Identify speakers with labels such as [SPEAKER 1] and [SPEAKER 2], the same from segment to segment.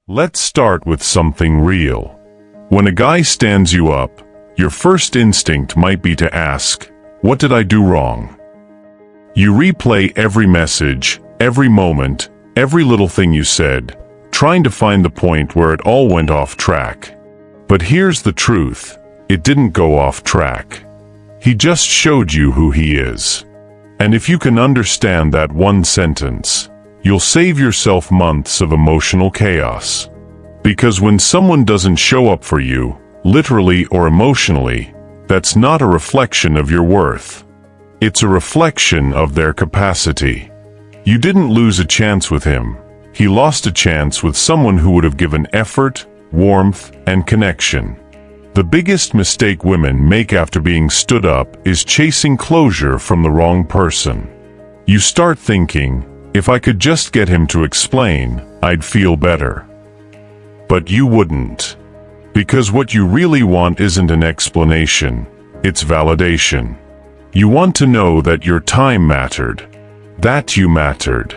[SPEAKER 1] Let's start with something real. When a guy stands you up, your first instinct might be to ask, "What did I do wrong?" You replay every message, every moment, every little thing you said, trying to find the point where it all went off track. But here's the truth, it didn't go off track. He just showed you who he is. And if you can understand that one sentence, you'll save yourself months of emotional chaos. Because when someone doesn't show up for you, literally or emotionally, that's not a reflection of your worth. It's a reflection of their capacity. You didn't lose a chance with him. He lost a chance with someone who would have given effort, warmth, and connection. The biggest mistake women make after being stood up is chasing closure from the wrong person. You start thinking, if I could just get him to explain, I'd feel better. But you wouldn't. Because what you really want isn't an explanation, it's validation. You want to know that your time mattered, that you mattered.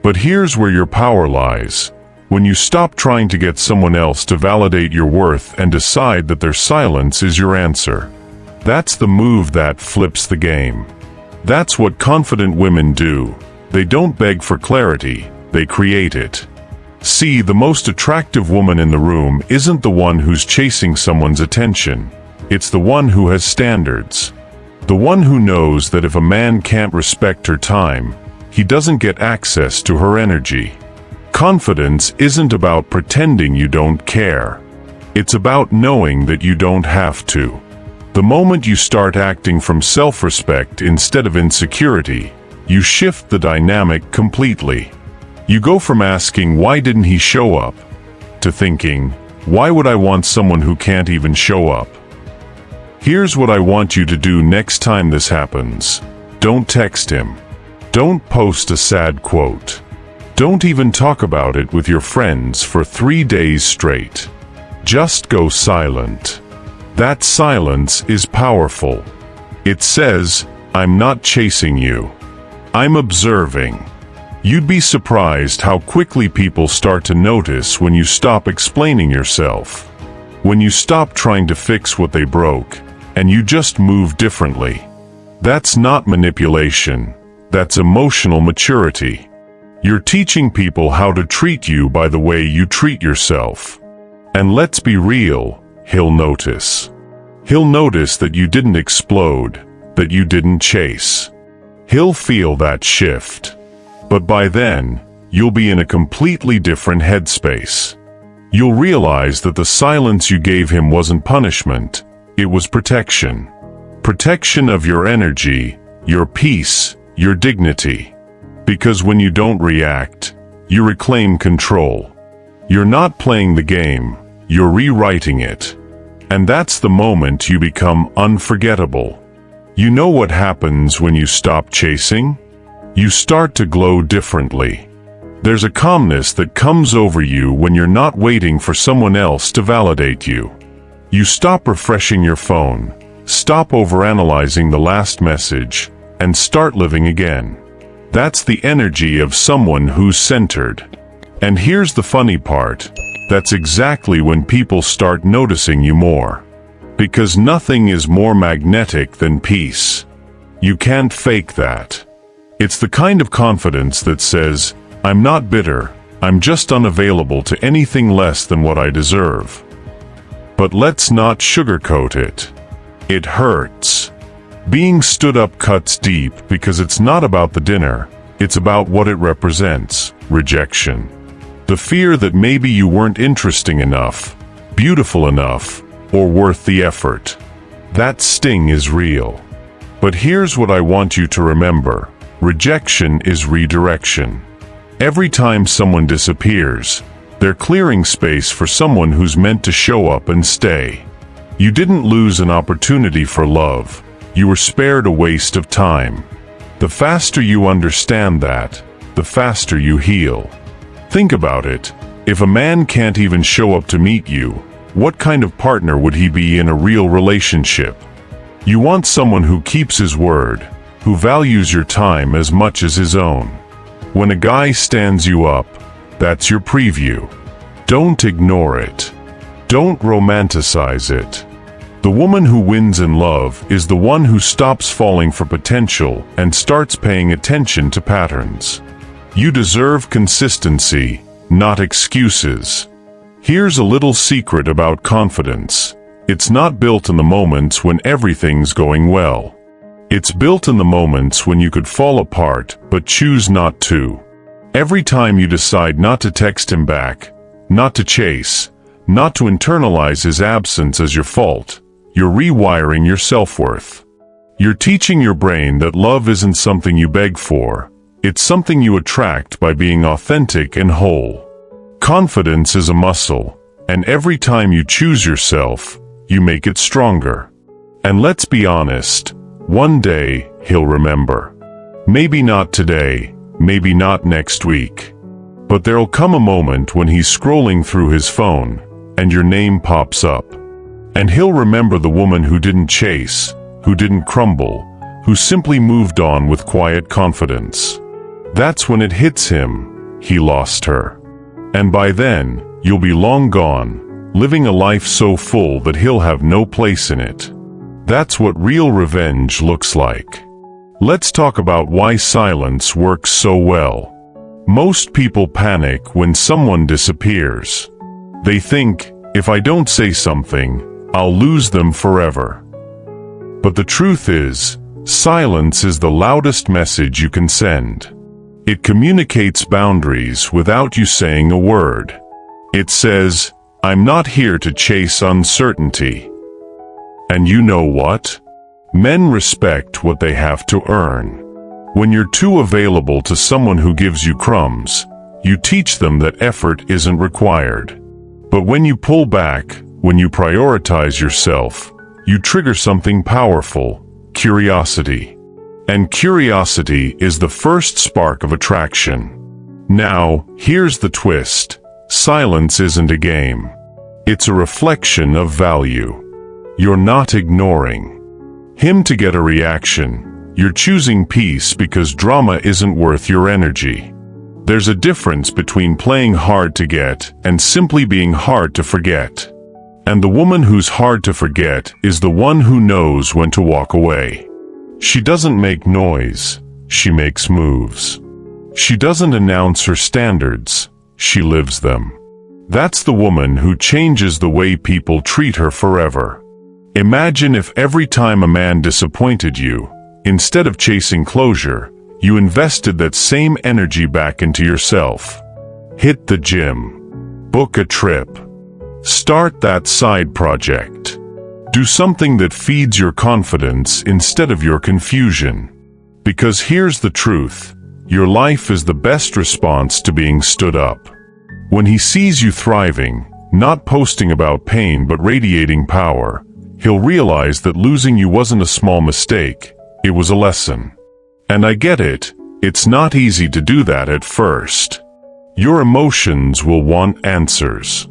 [SPEAKER 1] But here's where your power lies. When you stop trying to get someone else to validate your worth and decide that their silence is your answer. That's the move that flips the game. That's what confident women do. They don't beg for clarity, they create it. See, the most attractive woman in the room isn't the one who's chasing someone's attention. It's the one who has standards. The one who knows that if a man can't respect her time, he doesn't get access to her energy. Confidence isn't about pretending you don't care. It's about knowing that you don't have to. The moment you start acting from self-respect instead of insecurity, you shift the dynamic completely. You go from asking, "Why didn't he show up?" to thinking, "Why would I want someone who can't even show up?" Here's what I want you to do next time this happens. Don't text him. Don't post a sad quote. Don't even talk about it with your friends for 3 days straight. Just go silent. That silence is powerful. It says, "I'm not chasing you. I'm observing." You'd be surprised how quickly people start to notice when you stop explaining yourself. When you stop trying to fix what they broke, and you just move differently. That's not manipulation. That's emotional maturity. You're teaching people how to treat you by the way you treat yourself. And let's be real, he'll notice. He'll notice that you didn't explode, that you didn't chase. He'll feel that shift. But by then, you'll be in a completely different headspace. You'll realize that the silence you gave him wasn't punishment, it was protection. Protection of your energy, your peace, your dignity. Because when you don't react, you reclaim control. You're not playing the game, you're rewriting it. And that's the moment you become unforgettable. You know what happens when you stop chasing? You start to glow differently. There's a calmness that comes over you when you're not waiting for someone else to validate you. You stop refreshing your phone, stop overanalyzing the last message, and start living again. That's the energy of someone who's centered. And here's the funny part. That's exactly when people start noticing you more. Because nothing is more magnetic than peace. You can't fake that. It's the kind of confidence that says, "I'm not bitter, I'm just unavailable to anything less than what I deserve." But let's not sugarcoat it. It hurts. Being stood up cuts deep because it's not about the dinner, it's about what it represents, rejection. The fear that maybe you weren't interesting enough, beautiful enough, or worth the effort. That sting is real. But here's what I want you to remember. Rejection is redirection. Every time someone disappears, they're clearing space for someone who's meant to show up and stay. You didn't lose an opportunity for love. You were spared a waste of time. The faster you understand that, the faster you heal. Think about it. If a man can't even show up to meet you, what kind of partner would he be in a real relationship? You want someone who keeps his word, who values your time as much as his own. When a guy stands you up, that's your preview. Don't ignore it. Don't romanticize it. The woman who wins in love is the one who stops falling for potential and starts paying attention to patterns. You deserve consistency, not excuses. Here's a little secret about confidence. It's not built in the moments when everything's going well. It's built in the moments when you could fall apart but choose not to. Every time you decide not to text him back, not to chase, not to internalize his absence as your fault, you're rewiring your self-worth. You're teaching your brain that love isn't something you beg for, it's something you attract by being authentic and whole. Confidence is a muscle, and every time you choose yourself, you make it stronger. And let's be honest, one day he'll remember. Maybe not today, maybe not next week. But there'll come a moment when he's scrolling through his phone, and your name pops up. And he'll remember the woman who didn't chase, who didn't crumble, who simply moved on with quiet confidence. That's when it hits him, he lost her. And by then, you'll be long gone, living a life so full that he'll have no place in it. That's what real revenge looks like. Let's talk about why silence works so well. Most people panic when someone disappears. They think, if I don't say something, I'll lose them forever. But the truth is, silence is the loudest message you can send. It communicates boundaries without you saying a word. It says, I'm not here to chase uncertainty. And you know what? Men respect what they have to earn. When you're too available to someone who gives you crumbs, you teach them that effort isn't required. But when you pull back, when you prioritize yourself, you trigger something powerful, curiosity. And curiosity is the first spark of attraction. Now, here's the twist. Silence isn't a game. It's a reflection of value. You're not ignoring him to get a reaction. You're choosing peace because drama isn't worth your energy. There's a difference between playing hard to get and simply being hard to forget. And the woman who's hard to forget is the one who knows when to walk away. She doesn't make noise, she makes moves. She doesn't announce her standards, she lives them. That's the woman who changes the way people treat her forever. Imagine if every time a man disappointed you, instead of chasing closure, you invested that same energy back into yourself. Hit the gym. Book a trip. Start that side project. Do something that feeds your confidence instead of your confusion. Because here's the truth, your life is the best response to being stood up. When he sees you thriving, not posting about pain but radiating power, he'll realize that losing you wasn't a small mistake, it was a lesson. And I get it, it's not easy to do that at first. Your emotions will want answers.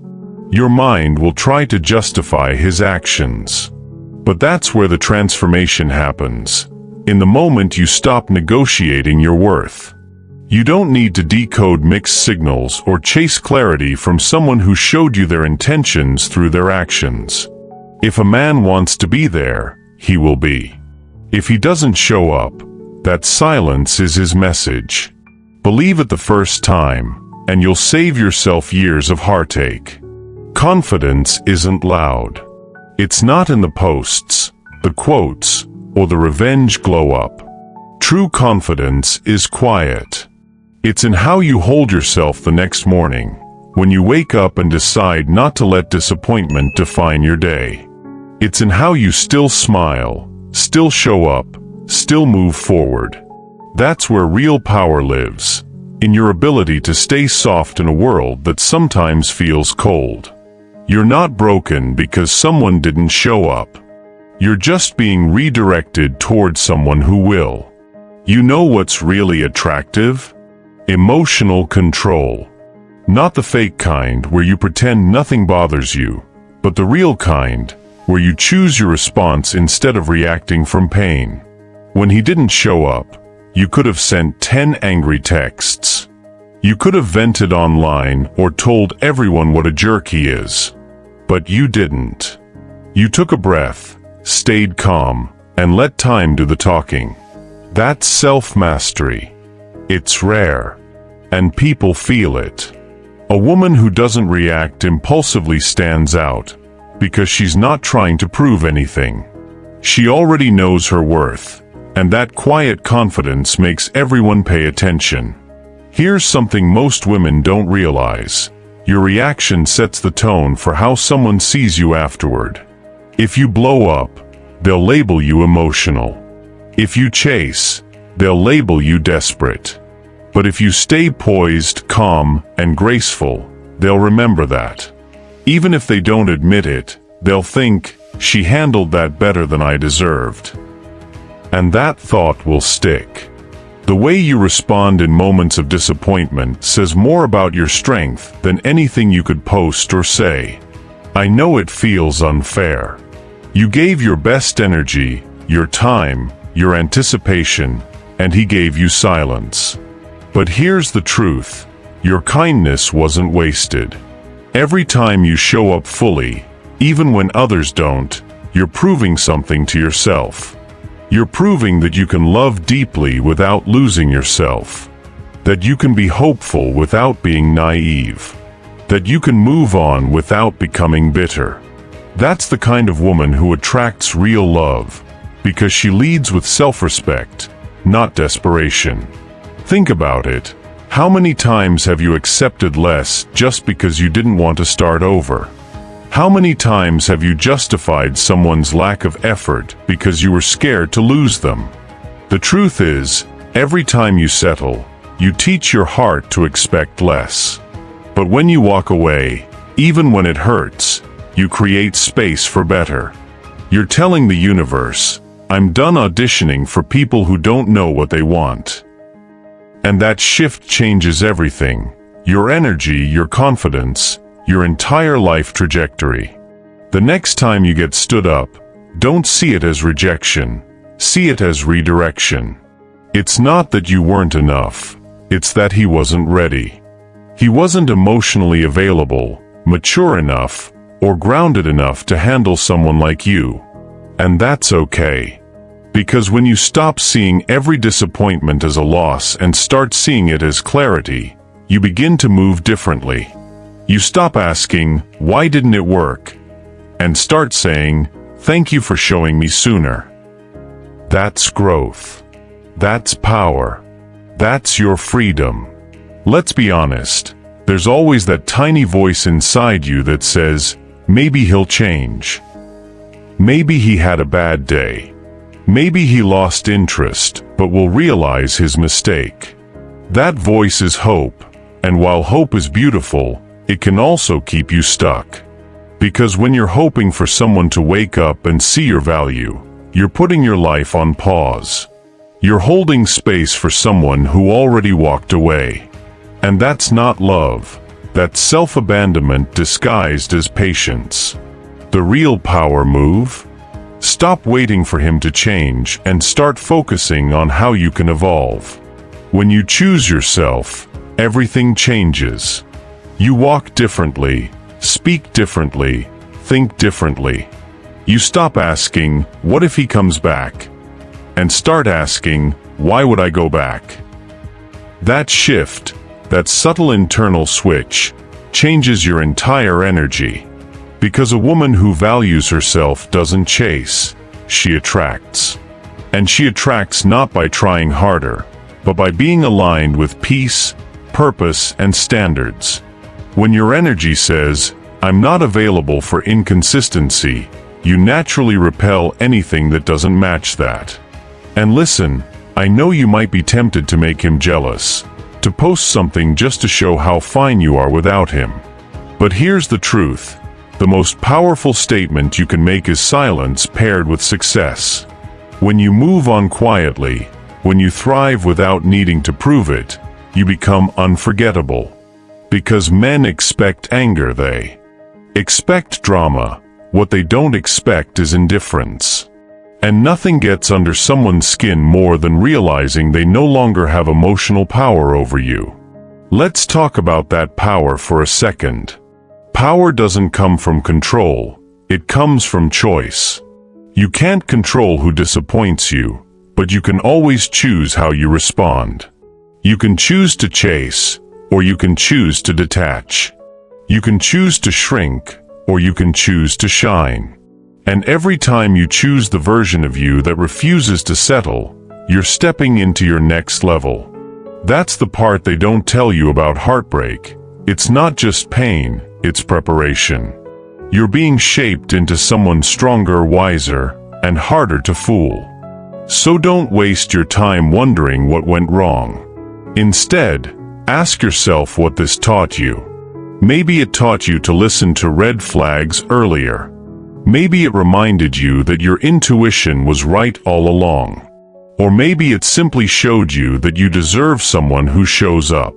[SPEAKER 1] Your mind will try to justify his actions. But that's where the transformation happens. In the moment you stop negotiating your worth. You don't need to decode mixed signals or chase clarity from someone who showed you their intentions through their actions. If a man wants to be there, he will be. If he doesn't show up, that silence is his message. Believe it the first time, and you'll save yourself years of heartache. Confidence isn't loud. It's not in the posts, the quotes, or the revenge glow-up. True confidence is quiet. It's in how you hold yourself the next morning, when you wake up and decide not to let disappointment define your day. It's in how you still smile, still show up, still move forward. That's where real power lives, in your ability to stay soft in a world that sometimes feels cold. You're not broken because someone didn't show up. You're just being redirected towards someone who will. You know what's really attractive? Emotional control. Not the fake kind where you pretend nothing bothers you, but the real kind, where you choose your response instead of reacting from pain. When he didn't show up, you could have sent 10 angry texts. You could have vented online or told everyone what a jerk he is. But you didn't. You took a breath, stayed calm, and let time do the talking. That's self-mastery. It's rare. And people feel it. A woman who doesn't react impulsively stands out, because she's not trying to prove anything. She already knows her worth, and that quiet confidence makes everyone pay attention. Here's something most women don't realize. Your reaction sets the tone for how someone sees you afterward. If you blow up, they'll label you emotional. If you chase, they'll label you desperate. But if you stay poised, calm, and graceful, they'll remember that. Even if they don't admit it, they'll think, she handled that better than I deserved. And that thought will stick. The way you respond in moments of disappointment says more about your strength than anything you could post or say. I know it feels unfair. You gave your best energy, your time, your anticipation, and he gave you silence. But here's the truth. Your kindness wasn't wasted. Every time you show up fully, even when others don't, you're proving something to yourself. You're proving that you can love deeply without losing yourself. That you can be hopeful without being naive. That you can move on without becoming bitter. That's the kind of woman who attracts real love, because she leads with self-respect, not desperation. Think about it. How many times have you accepted less just because you didn't want to start over? How many times have you justified someone's lack of effort because you were scared to lose them? The truth is, every time you settle, you teach your heart to expect less. But when you walk away, even when it hurts, you create space for better. You're telling the universe, I'm done auditioning for people who don't know what they want. And that shift changes everything. Your energy, your confidence, your entire life trajectory. The next time you get stood up, don't see it as rejection. See it as redirection. It's not that you weren't enough. It's that he wasn't ready. He wasn't emotionally available, mature enough, or grounded enough to handle someone like you. And that's okay. Because when you stop seeing every disappointment as a loss and start seeing it as clarity, you begin to move differently. You stop asking, why didn't it work? And start saying, thank you for showing me sooner. That's growth. That's power. That's your freedom. Let's be honest. There's always that tiny voice inside you that says, maybe he'll change. Maybe he had a bad day. Maybe he lost interest, but will realize his mistake. That voice is hope, and while hope is beautiful, it can also keep you stuck. Because when you're hoping for someone to wake up and see your value, you're putting your life on pause. You're holding space for someone who already walked away. And that's not love. That's self-abandonment disguised as patience. The real power move? Stop waiting for him to change and start focusing on how you can evolve. When you choose yourself, everything changes. You walk differently, speak differently, think differently. You stop asking, what if he comes back? And start asking, why would I go back? That shift, that subtle internal switch, changes your entire energy. Because a woman who values herself doesn't chase, she attracts. And she attracts not by trying harder, but by being aligned with peace, purpose, and standards. When your energy says, I'm not available for inconsistency, you naturally repel anything that doesn't match that. And listen, I know you might be tempted to make him jealous, to post something just to show how fine you are without him. But here's the truth. The most powerful statement you can make is silence paired with success. When you move on quietly, when you thrive without needing to prove it, you become unforgettable. Because men expect anger, they expect drama. What they don't expect is indifference. And nothing gets under someone's skin more than realizing they no longer have emotional power over you. Let's talk about that power for a second. Power doesn't come from control, it comes from choice. You can't control who disappoints you, but you can always choose how you respond. You can choose to chase, or you can choose to detach. You can choose to shrink, or you can choose to shine. And every time you choose the version of you that refuses to settle, you're stepping into your next level. That's the part they don't tell you about heartbreak. It's not just pain, it's preparation. You're being shaped into someone stronger, wiser, and harder to fool. So don't waste your time wondering what went wrong. Instead, ask yourself what this taught you. Maybe it taught you to listen to red flags earlier. Maybe it reminded you that your intuition was right all along. Or maybe it simply showed you that you deserve someone who shows up.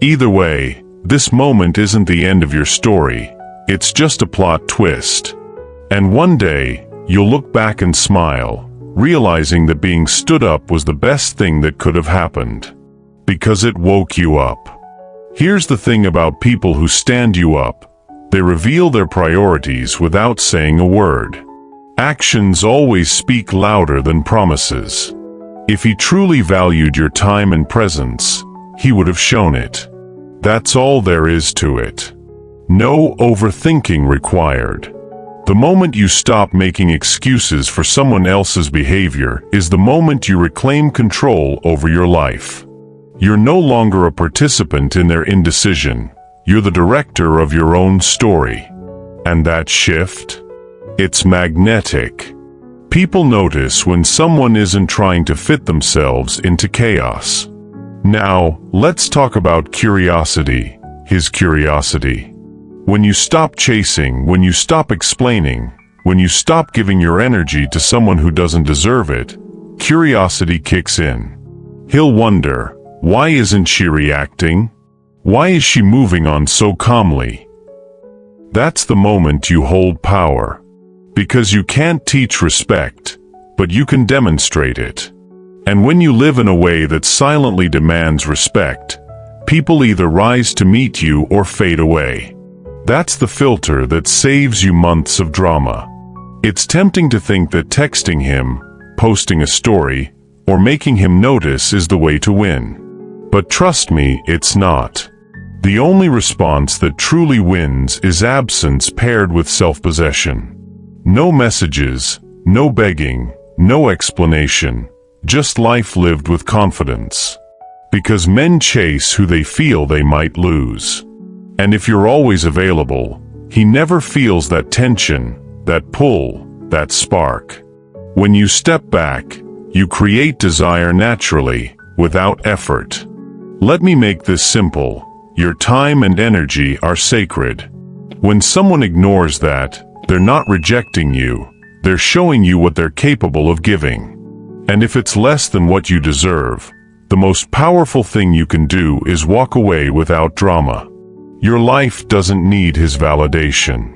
[SPEAKER 1] Either way, this moment isn't the end of your story, it's just a plot twist. And one day, you'll look back and smile, realizing that being stood up was the best thing that could have happened. Because it woke you up. Here's the thing about people who stand you up. They reveal their priorities without saying a word. Actions always speak louder than promises. If he truly valued your time and presence, he would have shown it. That's all there is to it. No overthinking required. The moment you stop making excuses for someone else's behavior is the moment you reclaim control over your life. You're no longer a participant in their indecision. You're the director of your own story. And that shift? It's magnetic. People notice when someone isn't trying to fit themselves into chaos. Now, let's talk about curiosity, his curiosity. When you stop chasing, when you stop explaining, when you stop giving your energy to someone who doesn't deserve it, curiosity kicks in. He'll wonder, why isn't she reacting? Why is she moving on so calmly? That's the moment you hold power. Because you can't teach respect, but you can demonstrate it. And when you live in a way that silently demands respect, people either rise to meet you or fade away. That's the filter that saves you months of drama. It's tempting to think that texting him, posting a story, or making him notice is the way to win. But trust me, it's not. The only response that truly wins is absence paired with self-possession. No messages, no begging, no explanation, just life lived with confidence. Because men chase who they feel they might lose. And if you're always available, he never feels that tension, that pull, that spark. When you step back, you create desire naturally, without effort. Let me make this simple. Your time and energy are sacred. When someone ignores that, they're not rejecting you, they're showing you what they're capable of giving. And if it's less than what you deserve, the most powerful thing you can do is walk away without drama. Your life doesn't need his validation.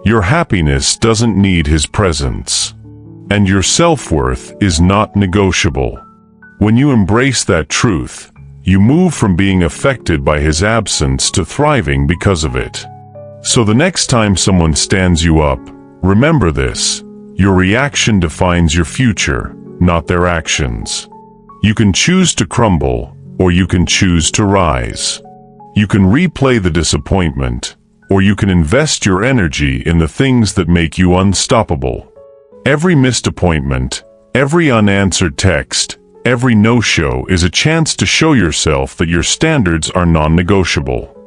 [SPEAKER 1] Your happiness doesn't need his presence. And your self-worth is not negotiable. When you embrace that truth, you move from being affected by his absence to thriving because of it. So the next time someone stands you up, remember this: your reaction defines your future, not their actions. You can choose to crumble, or you can choose to rise. You can replay the disappointment, or you can invest your energy in the things that make you unstoppable. Every missed appointment, every unanswered text, every no-show is a chance to show yourself that your standards are non-negotiable.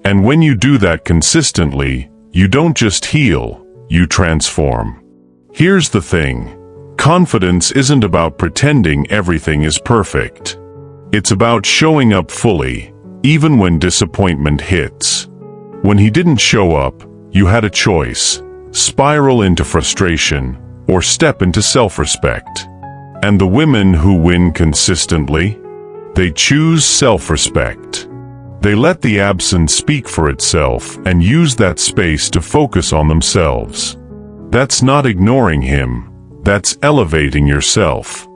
[SPEAKER 1] And when you do that consistently, you don't just heal, you transform. Here's the thing. Confidence isn't about pretending everything is perfect. It's about showing up fully, even when disappointment hits. When he didn't show up, you had a choice: spiral into frustration, or step into self-respect. And the women who win consistently? They choose self-respect. They let the absence speak for itself and use that space to focus on themselves. That's not ignoring him, that's elevating yourself.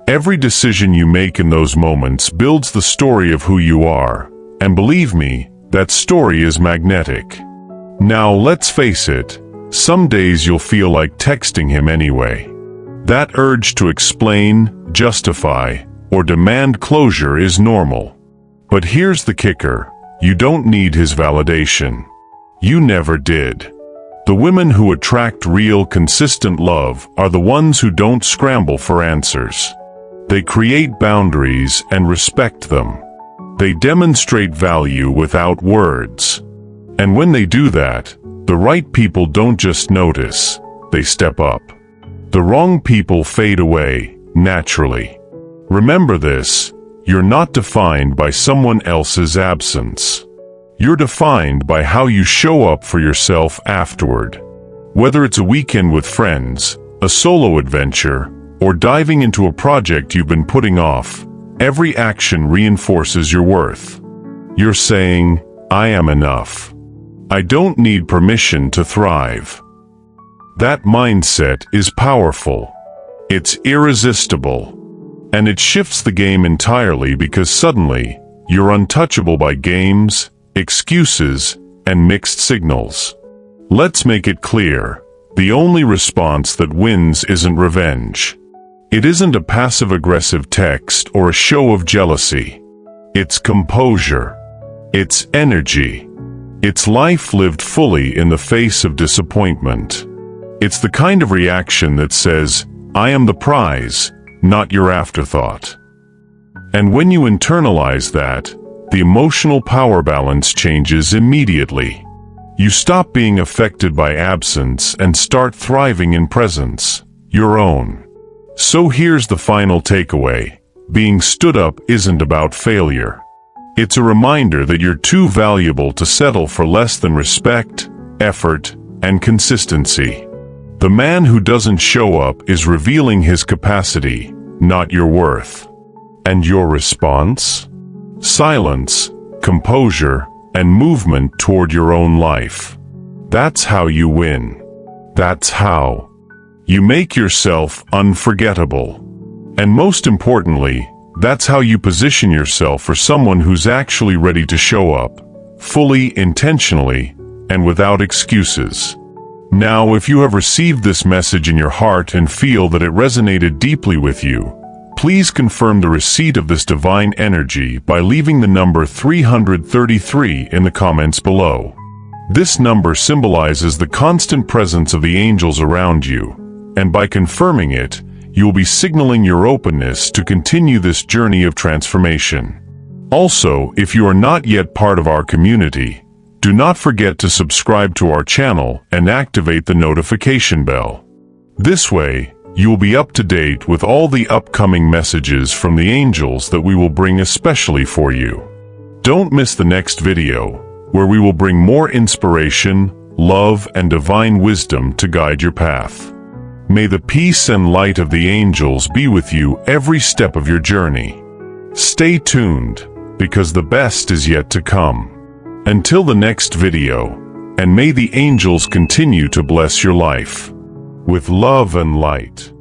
[SPEAKER 1] Every decision you make in those moments builds the story of who you are, And believe me, that story is magnetic. Now let's face it, some days you'll feel like texting him anyway. That urge to explain, justify, or demand closure is normal. But here's the kicker: you don't need his validation. You never did. The women who attract real, consistent love are the ones who don't scramble for answers. They create boundaries and respect them. They demonstrate value without words. And when they do that, the right people don't just notice, they step up. The wrong people fade away, naturally. Remember this: you're not defined by someone else's absence. You're defined by how you show up for yourself afterward. Whether it's a weekend with friends, a solo adventure, or diving into a project you've been putting off, every action reinforces your worth. You're saying, "I am enough. I don't need permission to thrive." That mindset is powerful. It's irresistible. And it shifts the game entirely, because suddenly, you're untouchable by games, excuses, and mixed signals. Let's make it clear: the only response that wins isn't revenge. It isn't a passive-aggressive text or a show of jealousy. It's composure. It's energy. It's life lived fully in the face of disappointment. It's the kind of reaction that says, "I am the prize, not your afterthought." And when you internalize that, the emotional power balance changes immediately. You stop being affected by absence and start thriving in presence, your own. So here's the final takeaway: being stood up isn't about failure. It's a reminder that you're too valuable to settle for less than respect, effort, and consistency. The man who doesn't show up is revealing his capacity, not your worth. And your response? Silence, composure, and movement toward your own life. That's how you win. That's how you make yourself unforgettable. And most importantly, that's how you position yourself for someone who's actually ready to show up, fully, intentionally, and without excuses. Now, if you have received this message in your heart and feel that it resonated deeply with you, please confirm the receipt of this divine energy by leaving the number 333 in the comments below. This number symbolizes the constant presence of the angels around you, and by confirming it, you will be signaling your openness to continue this journey of transformation. Also, if you are not yet part of our community, do not forget to subscribe to our channel and activate the notification bell. This way, you will be up to date with all the upcoming messages from the angels that we will bring especially for you. Don't miss the next video, where we will bring more inspiration, love, and divine wisdom to guide your path. May the peace and light of the angels be with you every step of your journey. Stay tuned, because the best is yet to come. Until the next video, and may the angels continue to bless your life with love and light.